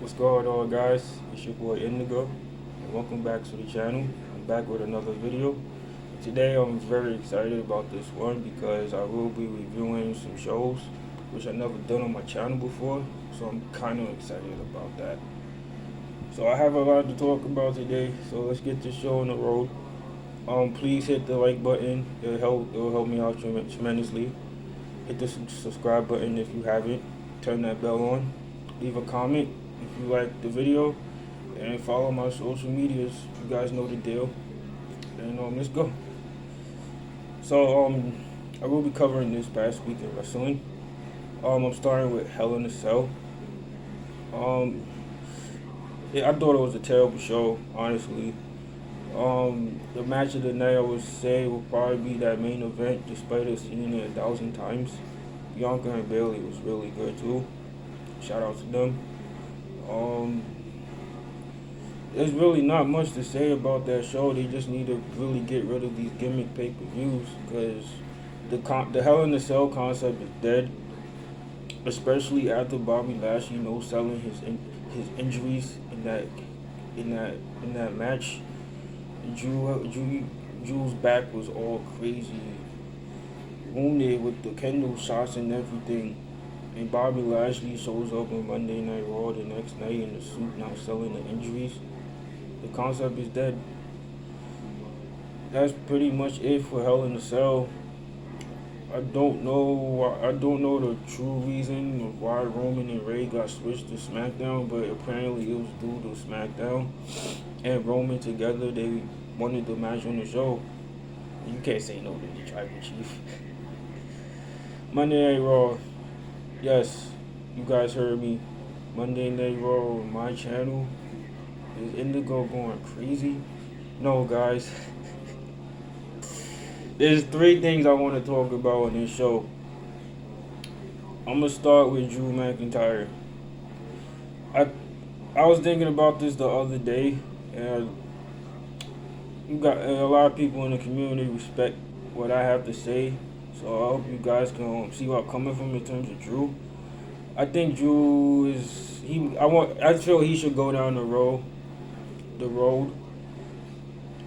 What's going on, guys? It's your boy Indigo, and welcome back to the channel. I'm back with another video. Today I'm very excited about this one because I will be reviewing some shows which I've never done on my channel before, so I'm kind of excited about that. So I have a lot to talk about today, so let's get this show on the road. Please hit the like button. It'll help me out tremendously. Hit the subscribe button if you haven't. Turn that bell on. Leave a comment if you like the video, and follow my social medias. You guys know the deal. And let's go. So I will be covering this past week in wrestling. I'm starting with Hell in a Cell. Um, yeah, I thought it was a terrible show, honestly. The match of the night, I would say, will probably be that main event, despite us seeing it 1,000 times. Bianca and Bailey was really good too. Shout out to them. Um, there's really not much to say about that show. They just need to really get rid of these gimmick pay-per-views because the Hell in a Cell concept is dead, especially after Bobby Lashley no selling his injuries in that match. Drew's back was all crazy, wounded with the Kendall shots and everything. And Bobby Lashley shows up on Monday Night Raw the next night in the suit, not selling the injuries. The concept is dead. That's pretty much it for Hell in a Cell. I don't know. I don't know the true reason of why Roman and Ray got switched to SmackDown, but apparently it was due to SmackDown and Roman together. They wanted the match on the show. You can't say no to the Tribal Chief. Monday Night Raw. Yes, you guys heard me. Monday Night Raw on my channel. Is Indigo going crazy? No, guys. There's three things I want to talk about on this show. I'm gonna start with Drew McIntyre. I was thinking about this the other day, and you got a lot of people in the community respect what I have to say. So I hope you guys can see where I'm coming from in terms of Drew. I think Drew is I feel he should go down the road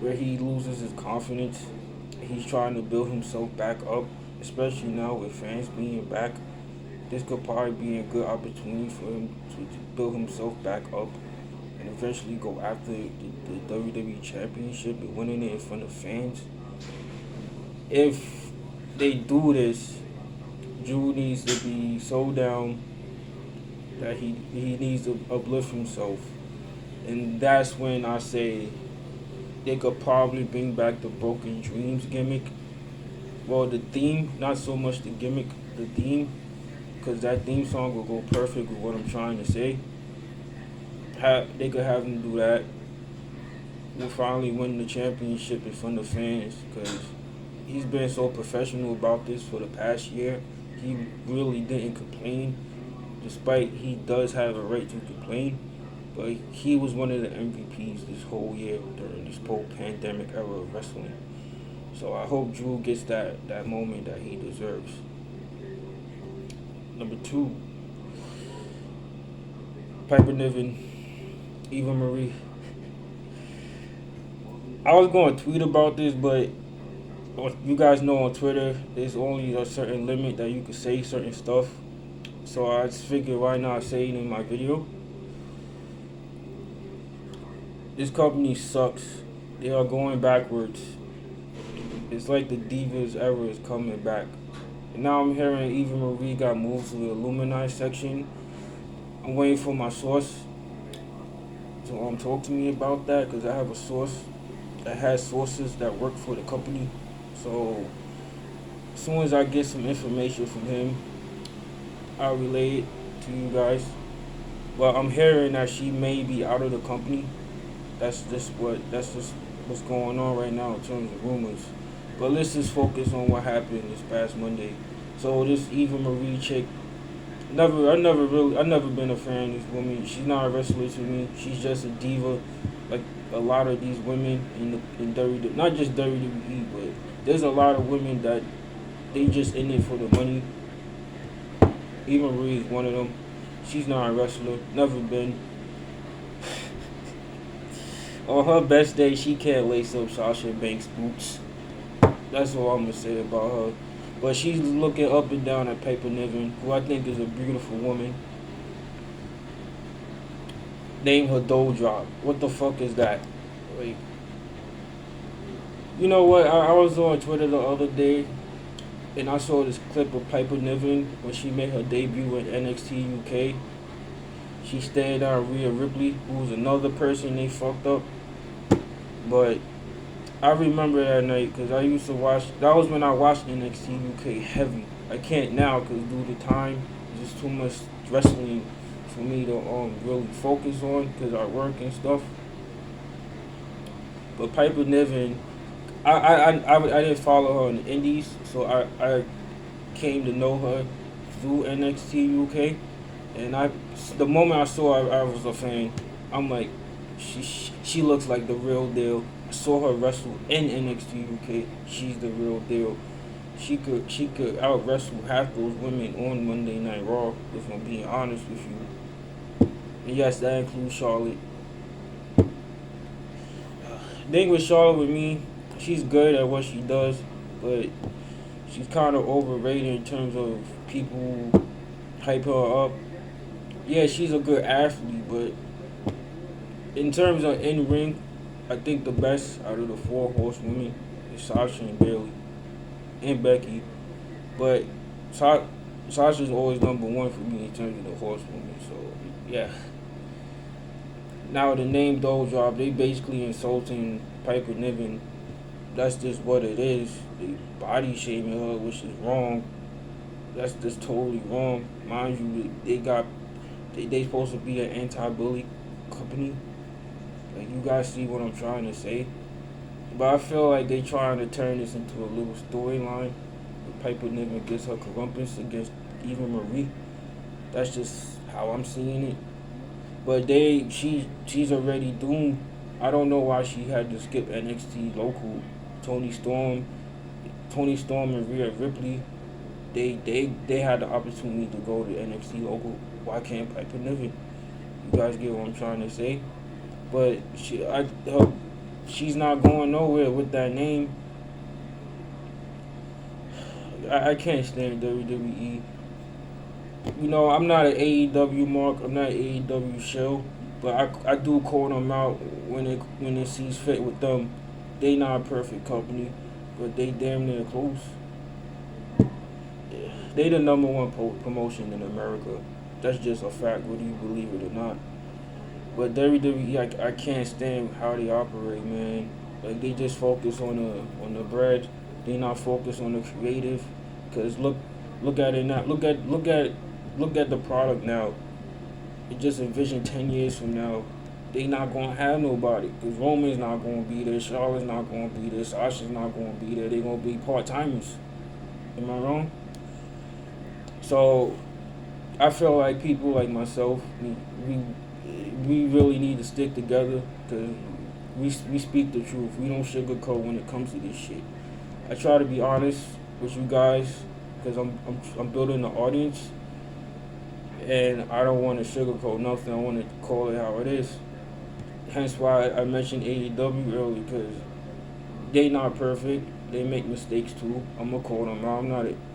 where he loses his confidence. He's trying to build himself back up, especially now with fans being back. This could probably be a good opportunity for him to build himself back up and eventually go after the WWE Championship and winning it in front of fans. If they do this, Drew needs to be so down that he needs to uplift himself. And that's when I say they could probably bring back the Broken Dreams gimmick. Well, the theme, not so much the gimmick, the theme, because that theme song will go perfect with what I'm trying to say. They could have him do that. We'll finally win the championship in front of fans because he's been so professional about this for the past year. He really didn't complain, despite he does have a right to complain. But he was one of the MVPs this whole year during this whole pandemic era of wrestling. So I hope Drew gets that moment that he deserves. Number 2, Piper Niven, Eva Marie. I was going to tweet about this, but you guys know on Twitter, there's only a certain limit that you can say certain stuff. So I just figured why not say it in my video. This company sucks. They are going backwards. It's like the Divas era is coming back. And now I'm hearing Eva Marie got moved to the Illuminati section. I'm waiting for my source to talk to me about that because I have a source that has sources that work for the company. So as soon as I get some information from him, I'll relay it to you guys. But I'm hearing that she may be out of the company. That's just what's going on right now in terms of rumors. But let's just focus on what happened this past Monday. So this Eva Marie chick, I've never been a fan of this woman. She's not a wrestler to me. She's just a diva, like a lot of these women in WWE, not just WWE, but there's a lot of women that they just in it for the money. Eva Marie is one of them. She's not a wrestler, never been. On her best day, she can't lace up Sasha Banks' boots. That's all I'm gonna say about her. But she's looking up and down at Piper Niven, who I think is a beautiful woman. Name her dough drop. What the fuck is that? Like, you know what? I was on Twitter the other day and I saw this clip of Piper Niven when she made her debut in NXT UK. She stared down Rhea Ripley, who was another person they fucked up. But I remember that night because I used to watch. That was when I watched NXT UK heavy. I can't now because due to time, it's just too much wrestling for me to really focus on because I work and stuff. But Piper Niven, I didn't follow her in the Indies, so I came to know her through NXT UK, and the moment I saw her, I was a fan. I'm like, she looks like the real deal. I saw her wrestle in NXT UK. She's the real deal. She could out wrestle half those women on Monday Night Raw. If I'm being honest with you, and yes, that includes Charlotte. Thing with Charlotte with me, she's good at what she does, but she's kind of overrated in terms of people hype her up. Yeah, she's a good athlete, but in terms of in ring, I think the best out of the four horsewomen is Sasha and Bailey and Becky. But Sasha's always number one for me in terms of the horsewomen. So yeah. Now the name Dough Drop, they basically insulting Piper Niven. That's just what it is. They body shaming her, which is wrong. That's just totally wrong. Mind you, they supposed to be an anti-bully company. Like, you guys see what I'm trying to say. But I feel like they trying to turn this into a little storyline. Piper Niven gets her comeuppance against Eva Marie. That's just how I'm seeing it. But she's already doomed. I don't know why she had to skip NXT local. Tony Storm and Rhea Ripley, they had the opportunity to go to NXT local. Why can't Piper Niven? You guys get what I'm trying to say? But she's not going nowhere with that name. I can't stand WWE. You know, I'm not an AEW mark. I'm not an AEW show, but I do call them out when it sees fit with them. They not a perfect company, but they damn near close. They the number one promotion in America. That's just a fact, whether you believe it or not. But WWE, I can't stand how they operate, man. Like, they just focus on the bread. They not focused on the creative. Cause look at it now. Look at the product now. It just envision 10 years from now, they not gonna have nobody. Cause Roman's not gonna be there. Charlotte's not gonna be there. Sasha's not gonna be there. They gonna be part timers. Am I wrong? So I feel like people like myself, we really need to stick together because we speak the truth. We don't sugarcoat when it comes to this shit. I try to be honest with you guys because I'm building an audience, and I don't want to sugarcoat nothing. I want to call it how it is. Hence why I mentioned AEW earlier, because they not perfect. They make mistakes too. I'm gonna call them out.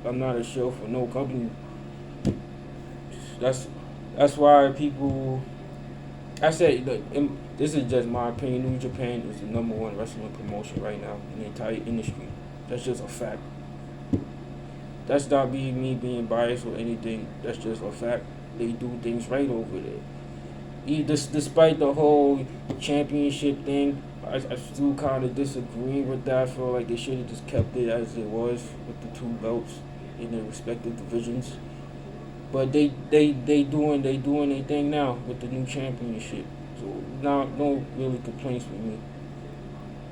I'm not a show for no company. That's why people. I said, this is just my opinion. New Japan is the number one wrestling promotion right now in the entire industry. That's just a fact. That's not me being biased or anything. That's just a fact. They do things right over there. Despite the whole championship thing, I still kind of disagree with that. I feel like they should have just kept it as it was with the two belts in their respective divisions. But they doing their thing now with the new championship. So now no really complaints with me.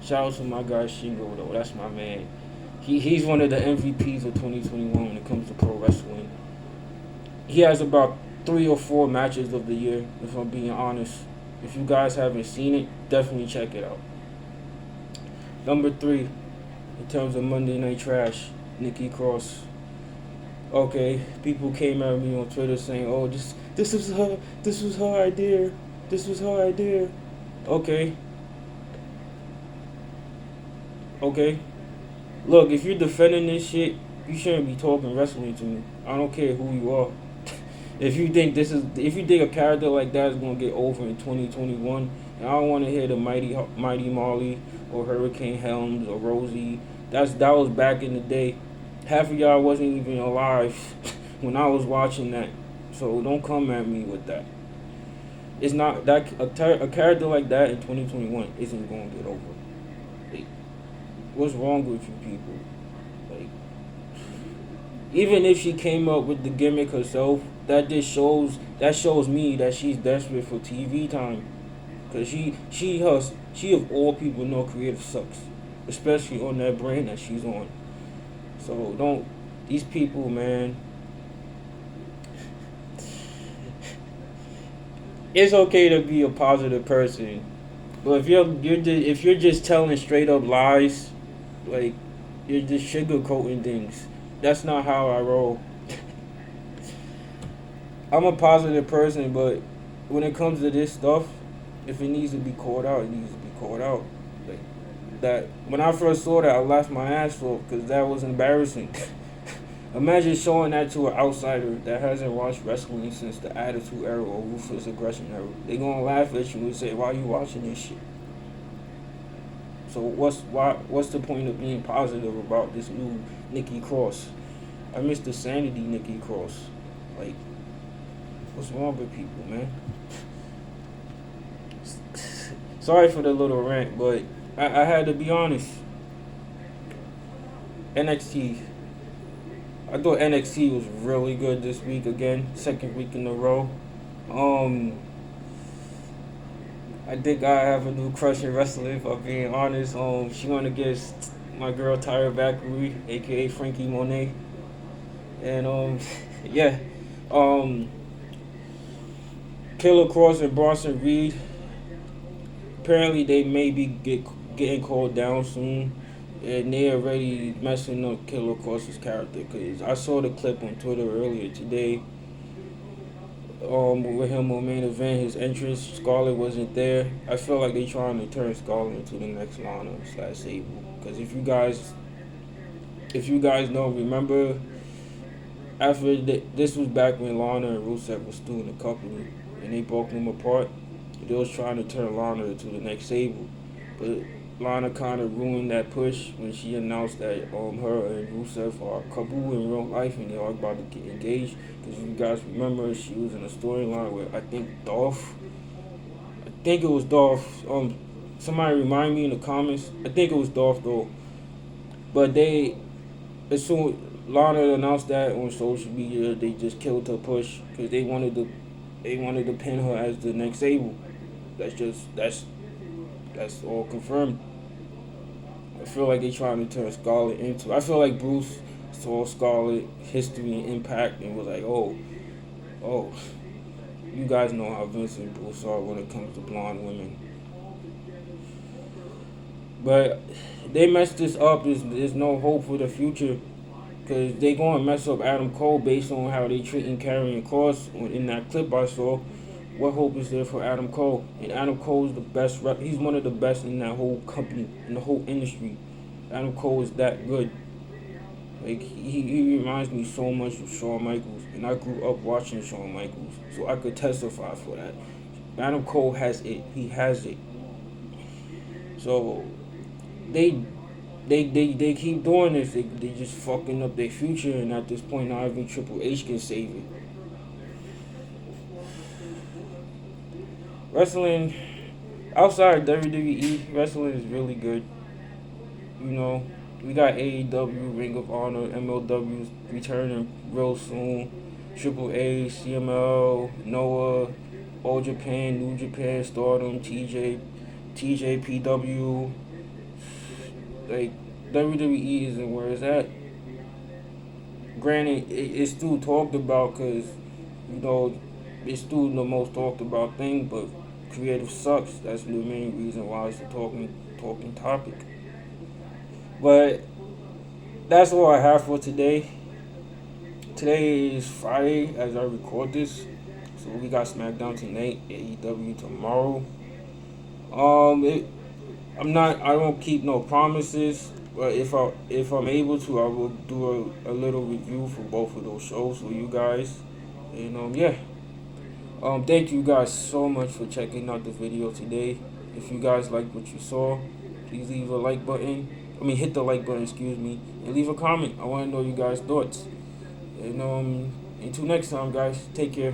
Shout out to my guy Shingo though. That's my man. He's one of the MVPs of 2021 when it comes to pro wrestling. He has about 3 or 4 matches of the year, if I'm being honest. If you guys haven't seen it, definitely check it out. Number 3, in terms of Monday Night Trash, Nikki Cross. Okay, people came at me on Twitter saying, "Oh, this was her idea. This was her idea." Okay, Okay, look, if you're defending this shit, you shouldn't be talking wrestling to me. I don't care who you are. If you think a character like that is gonna get over in 2021, and I don't want to hear the Mighty Molly or Hurricane Helms or Rosie. That was back in the day. Half of y'all wasn't even alive when I was watching that, so don't come at me with that. It's not that a character like that in 2021 isn't gonna get over. Like, what's wrong with you people? Like, even if she came up with the gimmick herself, that shows me that she's desperate for TV time. Cause she of all people know creative sucks, especially on that brand that she's on. So don't these people, man. It's okay to be a positive person, but if you're just telling straight up lies, like you're just sugarcoating things. That's not how I roll. I'm a positive person, but when it comes to this stuff, if it needs to be called out, it needs to be called out. Like that. When I first saw that, I laughed my ass off because that was embarrassing. Imagine showing that to an outsider that hasn't watched wrestling since the Attitude Era or Ruthless Aggression Era. They gonna laugh at you and say, "Why are you watching this shit?" So what's the point of being positive about this new Nikki Cross? I miss the sanity Nikki Cross. Like, what's wrong with people, man? Sorry for the little rant, but I had to be honest. NXT. I thought NXT was really good this week again, second week in a row. Um, I think I have a new crush in wrestling. If I'm being honest, she went against my girl Tyra Valkyrie, aka Frankie Monet, and yeah, um, Killer Cross and Bronson Reed. Apparently, they may be getting called down soon, and they already messing up Killer Cross's character. Cause I saw the clip on Twitter earlier today. With him on main event, his entrance, Scarlett wasn't there. I feel like they trying to turn Scarlett into the next Lana / Sable. Cause if you guys don't remember, this was back when Lana and Rusev was still in the company, and they broke them apart. They was trying to turn Lana into the next Sable, but Lana kind of ruined that push when she announced that her and Rusev are a couple in real life and they are about to get engaged. Because you guys remember, she was in a storyline with I think it was Dolph. Somebody remind me in the comments. I think it was Dolph though. But as soon Lana announced that on social media, they just killed her push because they wanted to pin her as the next Sable. That's all confirmed. I feel like they trying to turn Scarlett into. I feel like Bruce saw Scarlett history and impact and was like, oh, you guys know how Vince and Bruce are when it comes to blonde women. But they messed this up. There's no hope for the future because they gonna mess up Adam Cole based on how they treating Karrion Kross in that clip I saw. What hope is there for Adam Cole? And Adam Cole is the best he's one of the best in that whole company, in the whole industry. Adam Cole is that good. Like he reminds me so much of Shawn Michaels, and I grew up watching Shawn Michaels, so I could testify for that. Adam Cole has it. He has it. So they keep doing this. They just fucking up their future, and at this point, not even Triple H can save it. Wrestling outside WWE, wrestling is really good. You know, we got AEW, Ring of Honor, MLW returning real soon. Triple A, CML, Noah, All Japan, New Japan, Stardom, TJPW. Like WWE isn't where it's at. Granted, it's still talked about because it's still the most talked about thing, but creative sucks. That's the main reason why it's a talking topic. But that's all I have for today. Today is Friday as I record this. So we got SmackDown tonight, AEW tomorrow. I don't keep no promises, but if I'm able to, I will do a little review for both of those shows for you guys. And yeah. Thank you guys so much for checking out the video today. If you guys liked what you saw, please leave a like button. Hit the like button, excuse me, and leave a comment. I want to know you guys' thoughts. And until next time, guys, take care.